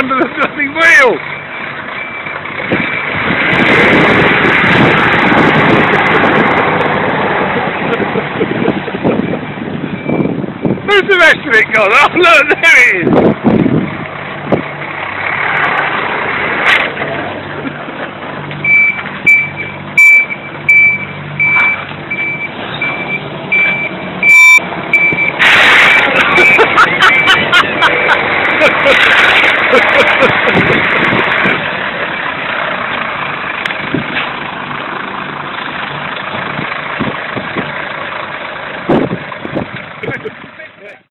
under the bloody wheel. Where's the rest of it gone? Oh look, there it is. Ha ha ha ha!